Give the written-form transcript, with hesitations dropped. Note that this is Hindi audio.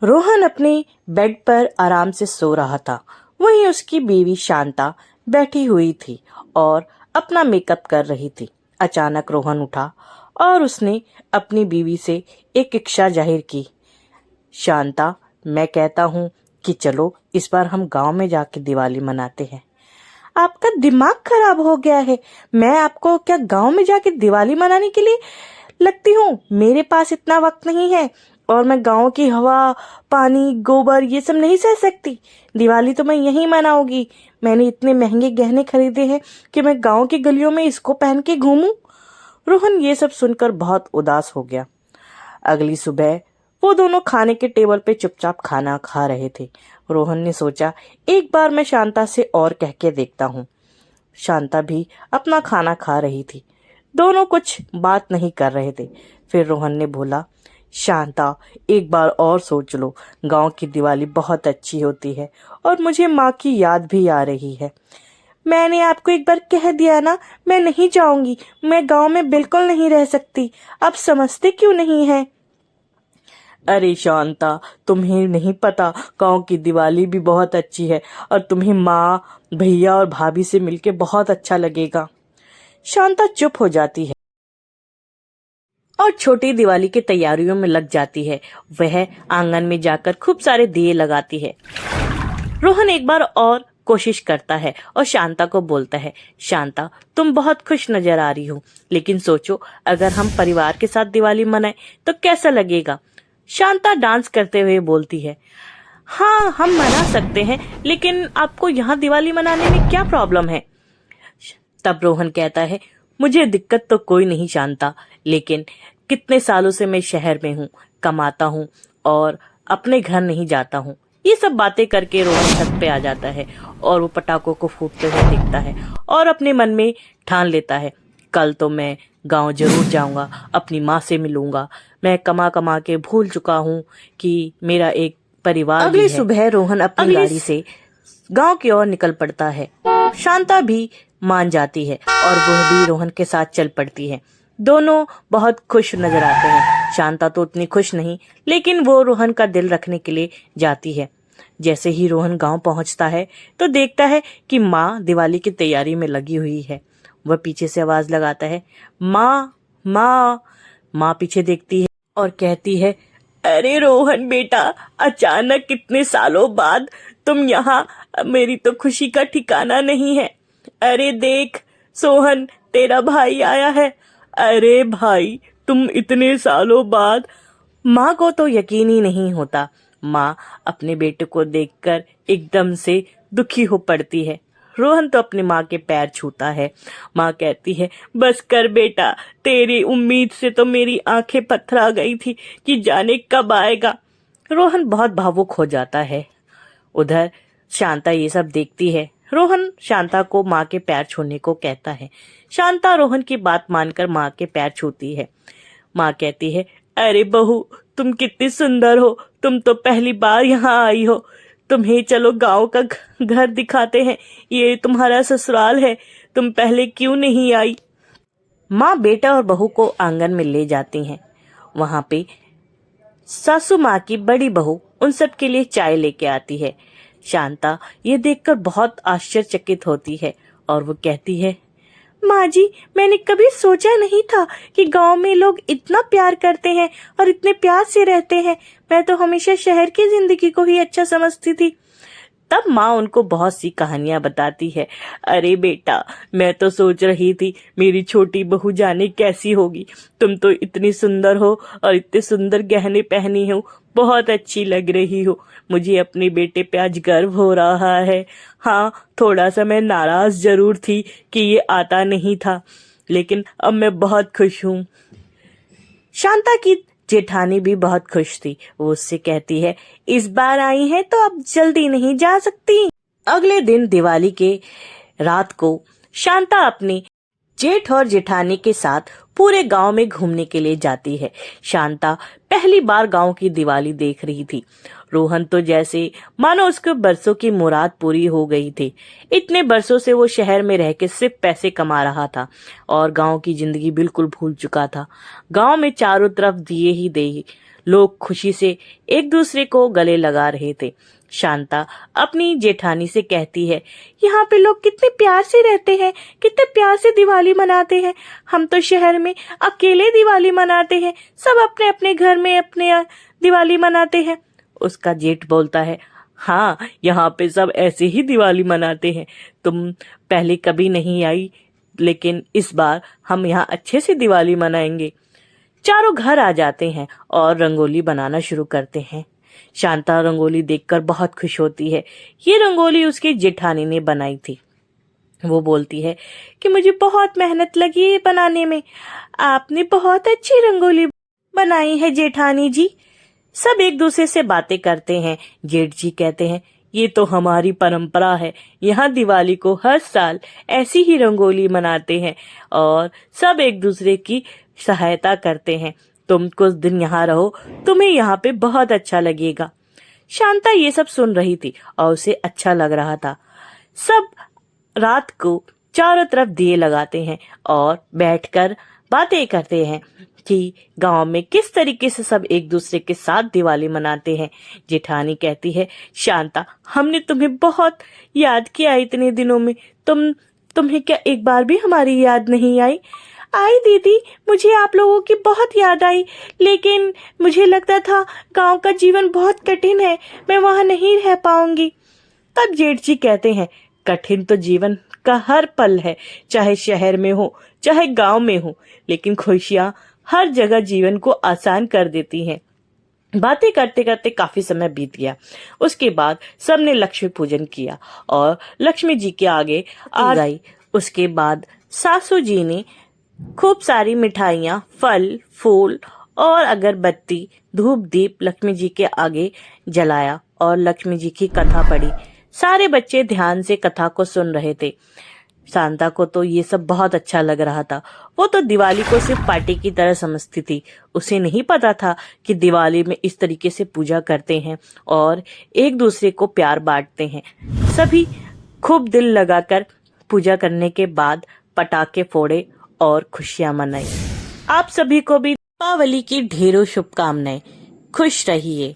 रोहन अपने बेड पर आराम से सो रहा था। वहीं उसकी बीवी शांता बैठी हुई थी और अपना मेकअप कर रही थी। अचानक रोहन उठा और उसने अपनी बीवी से एक इच्छा जाहिर की। शांता, मैं कहता हूँ कि चलो इस बार हम गांव में जाके दिवाली मनाते हैं। आपका दिमाग खराब हो गया है। मैं आपको क्या गांव में जाके दिवाली मनाने के लिए लगती हूँ? मेरे पास इतना वक्त नहीं है और मैं गांव की हवा, पानी, गोबर ये सब नहीं सह सकती। दिवाली तो मैं यहीं मनाऊंगी। मैंने इतने महंगे गहने खरीदे हैं कि मैं गांव की गलियों में इसको पहन के घूमूं। रोहन ये सब सुनकर बहुत उदास हो गया। अगली सुबह वो दोनों खाने के टेबल पे चुपचाप खाना खा रहे थे। रोहन ने सोचा, एक बार मैं शांता से और कह के देखता हूँ। शांता भी अपना खाना खा रही थी। दोनों कुछ बात नहीं कर रहे थे। फिर रोहन ने बोला, शांता, एक बार और सोच लो। गांव की दिवाली बहुत अच्छी होती है और मुझे माँ की याद भी आ रही है। मैंने आपको एक बार कह दिया ना, मैं नहीं जाऊंगी। मैं गांव में बिल्कुल नहीं रह सकती। आप समझते क्यों नहीं है? अरे शांता, तुम्हें नहीं पता, गांव की दिवाली भी बहुत अच्छी है और तुम्हें माँ, भैया और भाभी से मिलके बहुत अच्छा लगेगा। शांता चुप हो जाती है और छोटी दिवाली की तैयारियों में लग जाती है। वह आंगन में जाकर खूब सारे दिए लगाती है। रोहन एक बार और कोशिश करता है और शांता को बोलता है, शांता, तुम बहुत खुश नजर आ रही हो, लेकिन सोचो अगर हम परिवार के साथ दिवाली मनाएं तो कैसा लगेगा? शांता डांस करते हुए बोलती है, हाँ हम मना सकते हैं, लेकिन आपको यहाँ दिवाली मनाने में क्या प्रॉब्लम है? तब रोहन कहता है, मुझे दिक्कत तो कोई नहीं शांता, लेकिन कितने सालों से मैं शहर में हूँ, कमाता हूँ और अपने घर नहीं जाता हूँ। ये सब बातें करके रोहन छत पे आ जाता है और वो पटाखों को फूटते हुए दिखता है और अपने मन में ठान लेता है, कल तो मैं गांव जरूर जाऊंगा, अपनी माँ से मिलूंगा। मैं कमा कमा के भूल चुका हूँ कि मेरा एक परिवार भी है। अगली सुबह रोहन अपनी गाड़ी से गांव की ओर निकल पड़ता है। शांता भी मान जाती है और वह भी रोहन के साथ चल पड़ती है। दोनों बहुत खुश नजर आते हैं। शांता तो उतनी खुश नहीं, लेकिन वो रोहन का दिल रखने के लिए जाती है। जैसे ही रोहन गांव पहुंचता है तो देखता है कि माँ दिवाली की तैयारी में लगी हुई है। वह पीछे से आवाज लगाता है, माँ, माँ। माँ पीछे देखती है और कहती है, अरे रोहन बेटा, अचानक कितने सालों बाद तुम यहाँ, मेरी तो खुशी का ठिकाना नहीं है। अरे देख सोहन, तेरा भाई आया है। अरे भाई, तुम इतने सालों बाद। माँ को तो यकीन ही नहीं होता। माँ अपने बेटे को देखकर एकदम से दुखी हो पड़ती है। रोहन तो अपनी माँ के पैर छूता है। माँ कहती है, बस कर बेटा, तेरी उम्मीद से तो मेरी आंखें पथरा गई थी कि जाने कब आएगा। रोहन बहुत भावुक हो जाता है। उधर शांता ये सब देखती है। रोहन शांता को माँ के पैर छूने को कहता है। शांता रोहन की बात मानकर माँ के पैर छूती है। माँ कहती है, अरे बहू, तुम कितनी सुंदर हो, तुम तो पहली बार यहाँ आई हो। तुम्हें चलो गांव का घर दिखाते हैं, ये तुम्हारा ससुराल है, तुम पहले क्यों नहीं आई? माँ बेटा और बहू को आंगन में ले जाती हैं। वहां पे सासू माँ की बड़ी बहू उन सब के लिए चाय लेके आती है। शांता ये देखकर बहुत आश्चर्यचकित होती है और वो कहती है, माँ जी, मैंने कभी सोचा नहीं था कि गांव में लोग इतना प्यार करते हैं और इतने प्यार से रहते हैं। मैं तो हमेशा शहर की जिंदगी को ही अच्छा समझती थी। तब माँ उनको बहुत सी कहानियां बताती है। अरे बेटा, मैं तो सोच रही थी मेरी छोटी बहू जाने कैसी होगी। तुम तो इतनी सुंदर हो और इतने सुंदर गहने पहनी हो, बहुत अच्छी लग रही हो। मुझे अपने बेटे पे आज गर्व हो रहा है। हाँ, थोड़ा सा मैं नाराज जरूर थी कि ये आता नहीं था, लेकिन अब मैं बहुत खुश हूँ। शांता की जेठानी भी बहुत खुश थी। वो उससे कहती है, इस बार आई है तो अब जल्दी नहीं जा सकती। अगले दिन दिवाली के रात को शांता अपनी जेठ और जेठानी के साथ पूरे गांव में घूमने के लिए जाती है। शांता पहली बार गांव की दिवाली देख रही थी। रोहन तो जैसे मानो उसके बरसों की मुराद पूरी हो गई थी। इतने बरसों से वो शहर में रह के सिर्फ पैसे कमा रहा था और गांव की जिंदगी बिल्कुल भूल चुका था। गांव में चारों तरफ दिए ही दिए, लोग खुशी से एक दूसरे को गले लगा रहे थे। शांता अपनी जेठानी से कहती है, यहाँ पे लोग कितने प्यार से रहते हैं, कितने प्यार से दिवाली मनाते हैं। हम तो शहर में अकेले दिवाली मनाते हैं, सब अपने अपने घर में अपने दिवाली मनाते हैं। उसका जेठ बोलता है, हाँ, यहाँ पे सब ऐसे ही दिवाली मनाते हैं। तुम पहले कभी नहीं आई, लेकिन इस बार हम यहाँ अच्छे से दिवाली मनाएंगे। चारों घर आ जाते हैं और रंगोली बनाना शुरू करते हैं। शांता रंगोली देखकर बहुत खुश होती है। ये रंगोली उसके जेठानी ने बनाई थी। वो बोलती है कि मुझे बहुत मेहनत लगी है बनाने में, आपने बहुत अच्छी रंगोली बनाई है जेठानी जी। सब एक दूसरे से बातें करते हैं। जेठ जी कहते हैं, ये तो हमारी परंपरा है, यहाँ दिवाली को हर साल ऐसी ही रंगोली मनाते हैं और सब एक दूसरे की सहायता करते हैं। तुम कुछ दिन यहाँ रहो, तुम्हें यहाँ पे बहुत अच्छा लगेगा। शांता ये सब सुन रही थी और उसे अच्छा लग रहा था। सब रात को चारों तरफ दिए लगाते हैं और बैठकर बातें करते हैं कि गांव में किस तरीके से सब एक दूसरे के साथ दिवाली मनाते हैं। जेठानी कहती है, शांता, हमने तुम्हें बहुत याद किया इतने दिनों में, तुम्हें क्या एक बार भी हमारी याद नहीं आई? आई दीदी, मुझे आप लोगों की बहुत याद आई, लेकिन मुझे लगता था गांव का जीवन बहुत कठिन है, मैं वहां नहीं रह पाऊंगी। तब जेठ जी कहते हैं, कठिन तो जीवन का हर पल है, चाहे शहर में हो चाहे गांव में हो, लेकिन खुशियां हर जगह जीवन को आसान कर देती हैं। बातें करते करते काफी समय बीत गया। उसके बाद सबने लक्ष्मी पूजन किया और लक्ष्मी जी के आगे आ गई। उसके बाद सासू जी ने खूब सारी मिठाइयाँ, फल, फूल और अगरबत्ती, धूप दीप लक्ष्मी जी के आगे जलाया और लक्ष्मी जी की कथा पढ़ी। सारे बच्चे ध्यान से कथा को सुन रहे थे। शांता को तो ये सब बहुत अच्छा लग रहा था। वो तो दिवाली को सिर्फ पार्टी की तरह समझती थी। उसे नहीं पता था कि दिवाली में इस तरीके से पूजा करते हैं और एक दूसरे को प्यार बांटते हैं। सभी खूब दिल लगाकर पूजा करने के बाद पटाखे फोड़े और खुशियां मनाई। आप सभी को भी दीपावली की ढेरों शुभकामनाएं। खुश रहिए।